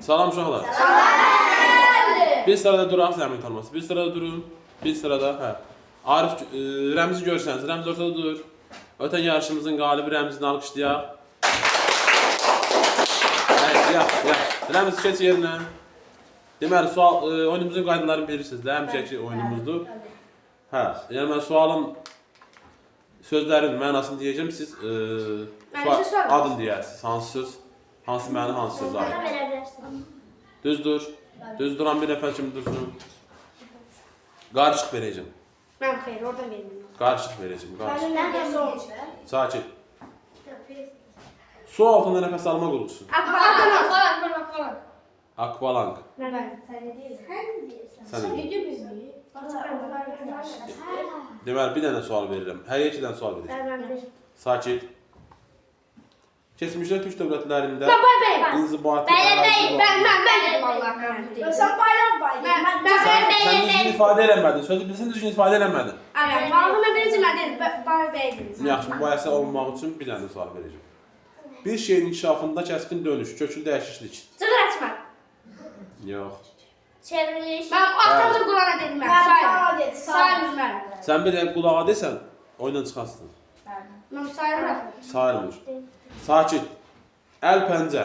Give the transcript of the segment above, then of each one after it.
Salam uşaqlar. Bir sırada duraq zəmin tanıması. Bir sırada durun. Bir sırada, hə. Arif, Rəmzi görsəniz. Rəmzi ortada dur. Ötən yarışımızın qalibi Rəmzini alqışlayaq. Rəmzi keç yerinə. Deməli, oyunumuzun qaydalarını bilirsiniz də, həmişəki oyunumuzdur. Hə, yəni mən sualın sözlərin mənasını deyəcəm, siz adını deyərsiniz. Hansı söz, hansı məna, hansı söz aid. Düzdür. Düz duran bir nəfər kimi dursun. Qarışıq verəcəm. Mən xeyr, oradan verməyim. Qarışıq verəcəm, qarışıq. Mən sol. Sakin. Su altında nəfəs alma qurğusu. Akvalang. Akvalang. Mən. Sən de. Deməli, bir dənə sual verirəm. Hər iki dənə sual verirəm. Sakit. Keçmişdə Türk dövlətlərində inzibati ərazi var. Mən dedim Allah qanəti. Sən bayram. Sən düzgün ifadə eləmədin. Sözü bilsən düzgün ifadə eləmədin. Aynen. Vallahi mən dedim, mən dedim. Bayram dedim. Yaxşı, bu əsər olmaq üçün bir dənə sual verəcəm. Bir şeyin inkişafında kəskin dönüş, köklü dəyişiklik. Cığır açmaq. Yox. Çevriliş. Mən axtardım qulağına dedim mən. Sayılmır mən. Sən bir dənə qulağa desən, oyundan çıxarsın. Mən sayılmır. Sayılmır. Sakit. Əl pəncə.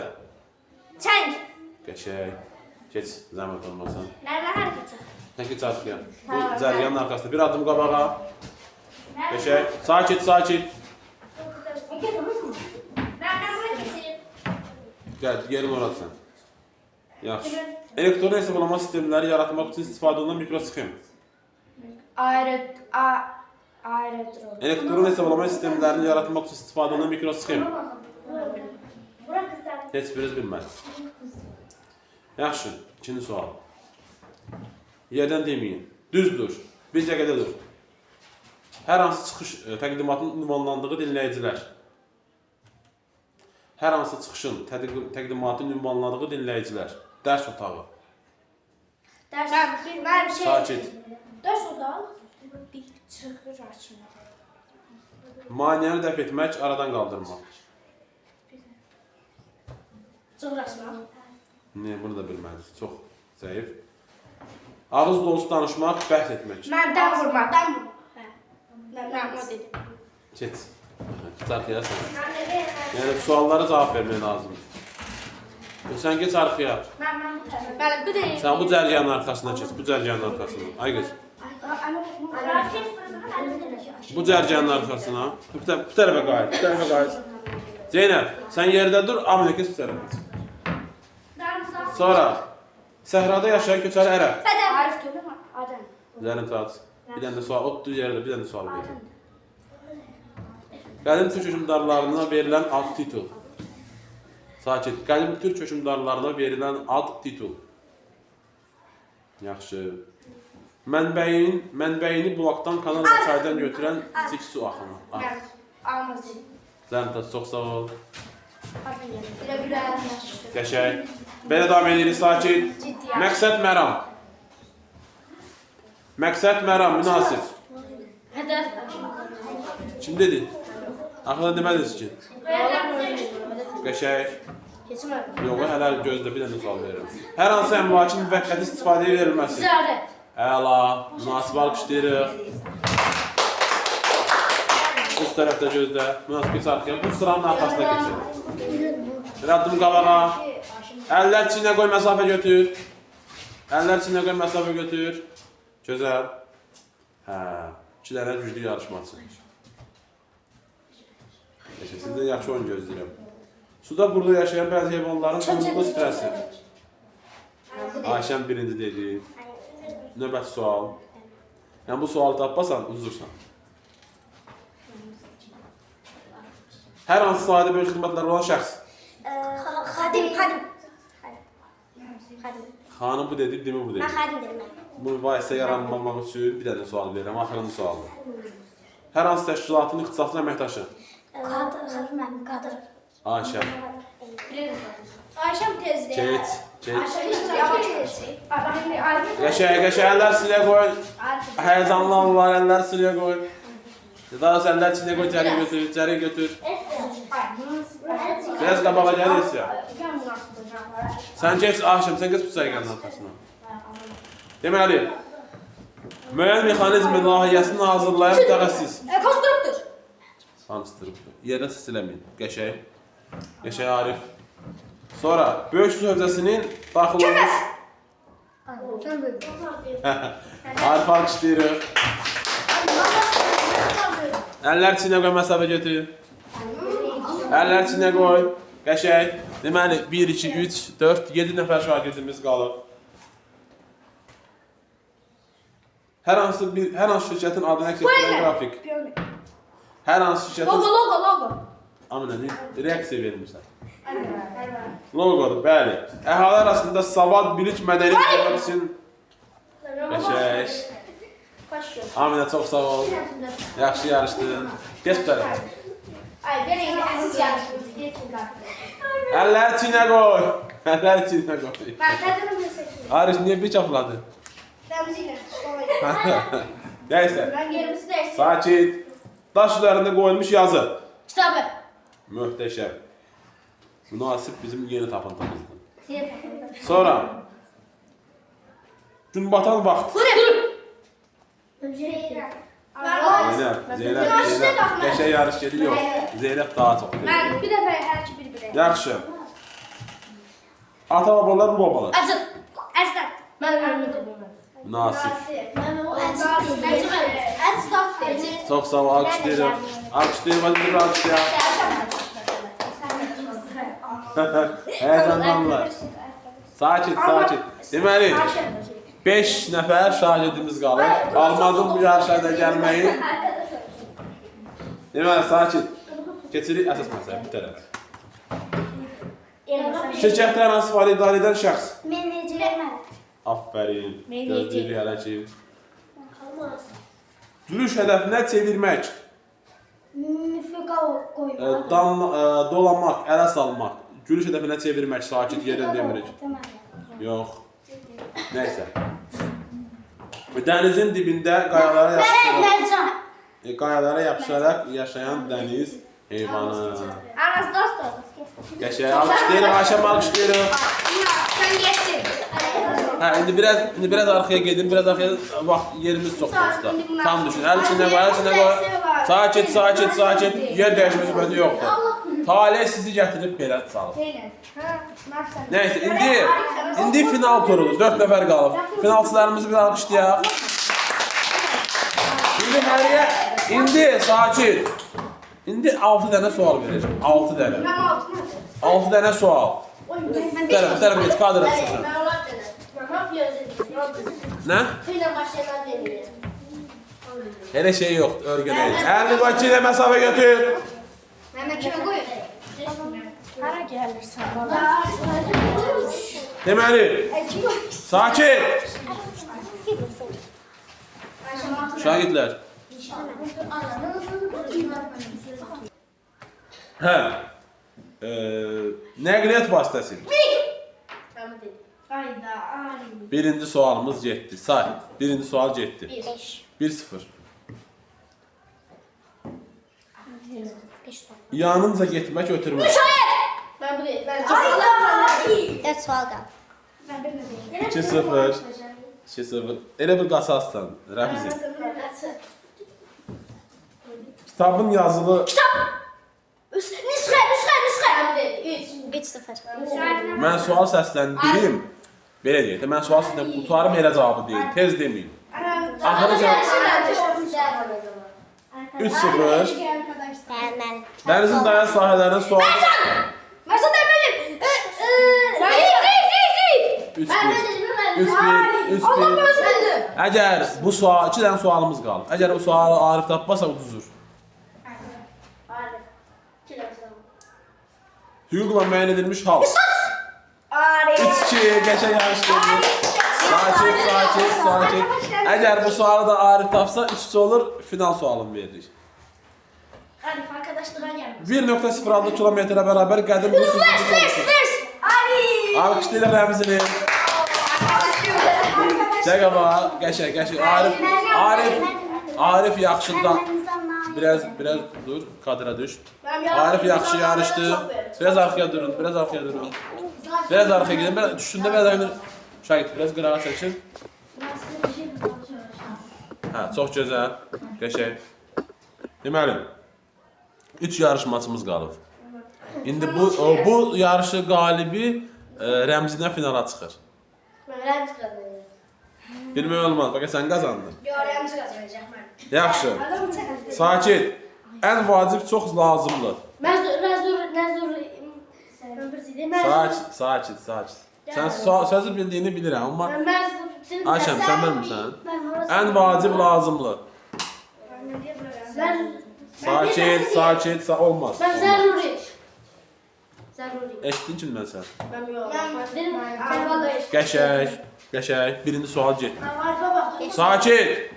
Çəng. Qəşəng. Keç, zəhmət olmasan. Nələ hərəkət? Tənki çarxıya. Bu cəryanın arxasında. Bir adım qabağa. Qəşəng. Sakit, sakit. Gəl, yerin oradısan. Yaxşı. Elektron hesablama sistemləri yaratmaq üçün istifadə olunan mikrosxem. Aerodrom. Elektron hesablama sistemlərini yaratmaq üçün istifadə olunan mikrosxem. Heç biriniz bilməlisiniz. Yaxşı, ikinci sual. Yerdən deməyin. Düzdür. Bir dəqiqədə dur. Hər hansı çıxış təqdimatın ünvanlandığı dinləyicilər. Hər hansı çıxışın təqdimatın ünvanladığı dinləyicilər. Dərs otağı. Mən şey. Sakit. Dərs otağı. Bir çıxır açmaq. Maniyəni dəf etmək, aradan qaldırmaq. Çıxır açmaq. Niyə, bunu da bilməlisiniz. Çox zəif. Ağız dolusu danışmaq, bəhs etmək. Mən dəm vurmaq. Dəm vurmaq. Mən o dedim. Keç. Arxaya sən. Yəni suallara cavab vermək lazımdır. Sən geç arxaya. Bəli, bu deyil. Sən bu cəryanın arxasına keç. Bu cəryanın arxasına. Ay qız. Bu cəryanın arxasına. Bu tərəfə qayıt. Bu tərəfə qayıt. Zeynəb, sən yerdə dur, Aminə keç bu tərəfə. Sonra səhrada yaşayan köçəri ərəb. Arif görür mü? Adəm. Zərin tat. Bir dənə də sual, otur yerdə, bir dənə də sual verin. Qədim Türk hökmdarlarına verilən ad titul. Sakit. Qədim Türk hökmdarlarına verilən ad titul. Yaxşı. Mənbəyini bulaqdan, kanal və çaydan götürən kiçik su axını. Almazım. Zərin tat, çox sağ ol. Gülə. Qəşəng. Belə davam edirik, sakit. Məqsəd məram. Məqsəd məram, münasib. Hədəf. Kim dedi? Axıda demədiniz ki. Qəşəng. Keçmə. Yox, hələ gözlə bir dənə sual verirəm. Hər hansı əmlakın müvəqqəti istifadəyə verilməsi. Ticarət. Əla, münasib alqışlayırıq. Üst tərəfdə gözlə, münasib keç arxaya. Bu sıranın arxasına keçir. Bir addım qabağa. Əllər çiynə qoy, məsafə götür. Əllər çiynə qoy, məsafə götür. Gözəl. Hə, iki dənə güclü yarışmaçı. Sizdən yaxşı oyun gözləyirəm. Suda burada yaşayan bəzi heyvanların quyruqlu stresi. Ayşən birinci dedi. Növbəti sual. Yəni bu sualı tapmasan, uzursan. Hər hansı sahədə böyük xidmətlər olan şəxs. Xadim. Xanım bu dedi, demi bu dedi. Mən xadim dedim mən. Bu mübahisə yaranmamaq üçün bir dənə sual verirəm, axırıncı sualdır. Hər hansı təşkilatın ixtisaslı əməkdaşı. Qadır. Ayşə. Ayşəm tezdir. Keç. Yavaş. Qəşəng, əllər silə qoy. Həyəcanlı anlar, əllər silə qoy. Daha əllər silə qoy, cəri götür. Biraz qabağa gəl, ya. Sen geç Aşım, sen geç bu sayıqanın arxasına. Deməli, müəyyən mexanizmin layihəsini hazırlayan mütəxəssis. Konstruktor. Konstruktor. Yerine səs eləməyin. Qəşəng. Qəşəng Arif. Sonra, böyük su hövzəsinin daxil olmuş... Arif alqışlayırıq. Əllər çinə qoy, məsafə götür. Əllər çinə qoy. Qəşəng. Deməli, 1, 2, 3, 4, 7 nəfər şagirdimiz qalıb. Hər hansı şirkətin adına əks etdirən qrafik. Hər hansı şirkətin... Logo. Amma nə deyil? Reaksiya vermirsən. Logodur, bəli. Əhali arasında savad, bilik, mədəniyyət qoymaq üçün... Qəşəng. Aminə, çox sağ ol. Yaxşı yarışdın. Geç bu tərəfə. Əlləri çiynə qoy. Əlləri çiynə qoy. Arif, niyə bir çapladın? Neyse. Sakit. Daş üzerinde koyulmuş yazı. Kitabı. Möhtəşəm. Münasib bizim yeni tapıntımızdır. Sonra. Gün batan vaxt. Zeynep. Qəşəng yarış gedir, yox. Zeynep daha çox. Ben bir defa her ki bir. Yaxşı. Ata babalar, bu babalar. Acın. Əzdən. Mən Münasib. Acın. Çox sağ ol, alqışlayırıq. Alqışlayırıq, hadi bir alqışlayaq. Heyecanlandılar. Sakit. Deməli, 5 nəfər şagirdimiz qalır. Almazın bu yarışa da gəlməyi. Deməli, sakit. Keçirik əsas məsələ, bir tərəf. Şirkətlər hansı fəaliyyət idarə edən şəxs? Menecer. Aferin. Gözlüyü hələ ki. Gülüş hədəfinə çevirmək. Müfiqa qoymaq. Dolamaq, ələ salmaq. Gülüş hədəfinə çevirmək, sakit yerdən demirik. Yox. Neyse. Dənizin dibində qayalara yapışaraq yaşayan dəniz heyvanı. Anas dostum. Qəşəng alqışlayırıq, Ayşəm alqışlayırıq. Sen geçtin. Hə, indi biraz arxaya gedin, biraz arxaya vaxt yerimiz çox dostlar. Tam düşün, əl içində qoy, sakit. Yer dəyişmə söhbəti yoxdur. Talih sizi gətirib belə salıb. Neyse, indi final turudur. 4 nəfər qalıb. Finalçılarımızı bir alqışlayaq. İndi sakit. İndi 6 dənə sual verəcəm. 6 dənə. 6 dənə sual. Tərəf geç, kadra çıxsın. Nə? Elə şey yoxdur, örgünəyiz. Əlini qoy, çiynə məsafə götür. Hara gelirsen Deməli, sakit. Şagidlər. Hə. Nəqliyyat vasitəsi. Birinci sualımız getdi. Say. Birinci sual getdi. 1-0. Yanınca getmək, ötürmək. Ben bu değil. Ben 4 sual qaldı. 2-0. 2-0. Elə bir qasassan, Rəfizi. Kitabın yazılı... Nüsxə. 3-0. Mən sual səsləndirim. Belə deyək də, mən sual səsləndirim, qutarım elə cavabı deyil, tez deməyin. Axırı cavab 3-0. Dənizin dayan sahələrinin sualı... Mersan demelim. 3-1. Əgər bu sual, 2 dənə sualımız qalır. Əgər bu sualı Arif tapmasa uduzur. Hüquqla müəyyən edilmiş hal. 3-2, qəşəng yarışdırdı. Sakit. Əgər bu sualı da Arif tapsa 3-2 olur, final sualını veririk. Arif arkadaşlar gelmiş. 1.0 adlı kilometrə bərabər qədim bu sözümüz olsun. Alqışlayırıq Rəmzini. Çəkəba, qəşəng. Arif yaxşıdan. Biraz dur, kadra düş. Arif yaxşı yarışdı. Biraz arxaya durun. Biraz arkaya gidin. Biraz üstünde biraz aynı. Şahit biraz qırağa çəkin. Hə, çox gözəl. Qəşəng. Deməli 3 yarışmacımız qalıb. İndi bu yarışı qalibi Rəmzinə finala çıxır. Mən Rəmzi qazanacaq. Bilmək olmaz. Bax sən qazandın. Yox, Rəmzi qazanacaq mən. Yaxşı. Sakit. Ən vacib çox lazımdır. Mən zor. Sakit. Sən sözü bildiyini bilirəm amma Ayşəm sən bilmirsən? Ən vacib lazımdır. Sakit olmaz. Mən zəruri. Eşitdin ki mən sən? Mən yox. Mən Qəşəng. Birinci sual get. Sakit.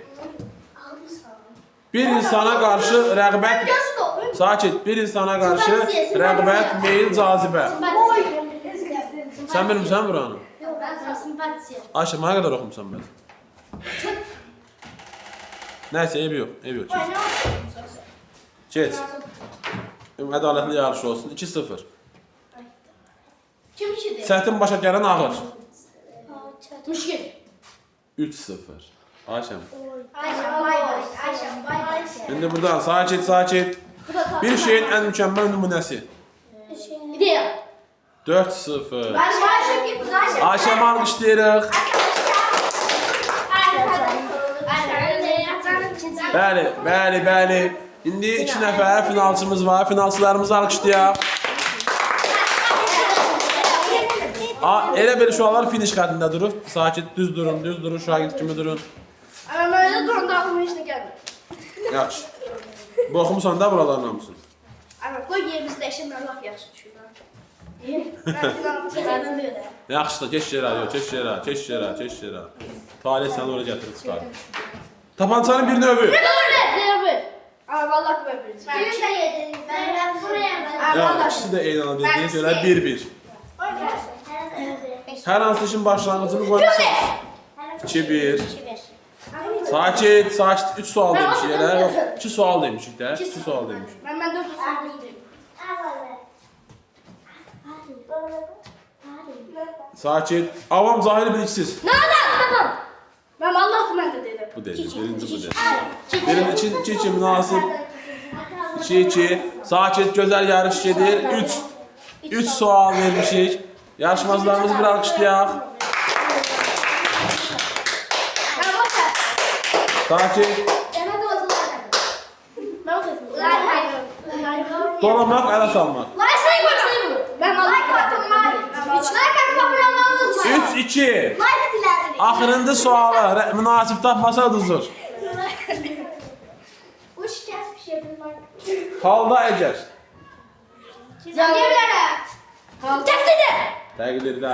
Bir insana qarşı rəğbət Sakit. Bir insana qarşı rəğbət, meyil, cazibə. Sən bilmirsən buranı? Simpatiya. Ayşə, mənə qədər oxumusan mən. Nəysə, ev yox. Geç. Ədalətli yarış olsun. 2-0. Kim kişidir? Çətin başa gələn ağır. Müşkil. 3-0. Ayşəm. Ayşəm, bay. İndi buradan sakit. Bir şeyin ən mükəmməl nümunəsi. İdeya. 4-0. Ayşəm getdi. Ayşəm alqışlayırıq. Bəli. İndi 2 nəfər finalçımız var. Finalçılarımızı alqışlayaq. Elə belə uşaqlar finiş xəttində durub. Sakit, düz durun, şagird kimi durun. Amma mən duranda ağlıma heç nə gəlmir. Yaxşı. Bu oxumusan da buraların hamısını. Amma qoy yerimizdə eşitmə laf yaxşı düşür. Mən finalımı çıxardım belə. Yaxşı da, keç yerə. Talih səni oraya gətirib çıxar. Tapançanın bir növü. Ne? Amma vallahi ben bilirəm. Kim də yedin? Ben buraya. Ya, ikisi də eyni anda dediyinə görə 1-1. Hər hansı işin başlanğıcını qoymuşsan. 2-1. Sakit. 3 sual demişik elə. Yox, 2 sual demişik də. 2 sual demişik. Ben 4 sual bildim. Sakit. Avam zahiri biliksiz. Tamam. Ben vallahi mən də dedim. Bu dedi. Birinci bu dedi. Birinci 2-2 münasib. 2-2. Sakit, gözəl yarış gedir. 3 sual vermişik. Yarışmacılarımızı bir alqışlayaq. Sakit. Dolamaq, ələ salmaq. Ben like attım var. 3-2. Axırıncı sualı münasib tapmasa uduzur. Halda əgər. Təqdirdə.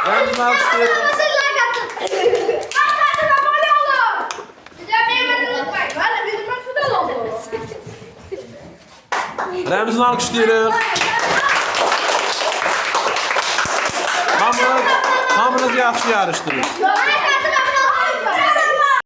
Rəmz alqışlayırıq. Rəmzini alqışlayırıq. Hamınız yaxşı yarışdınız.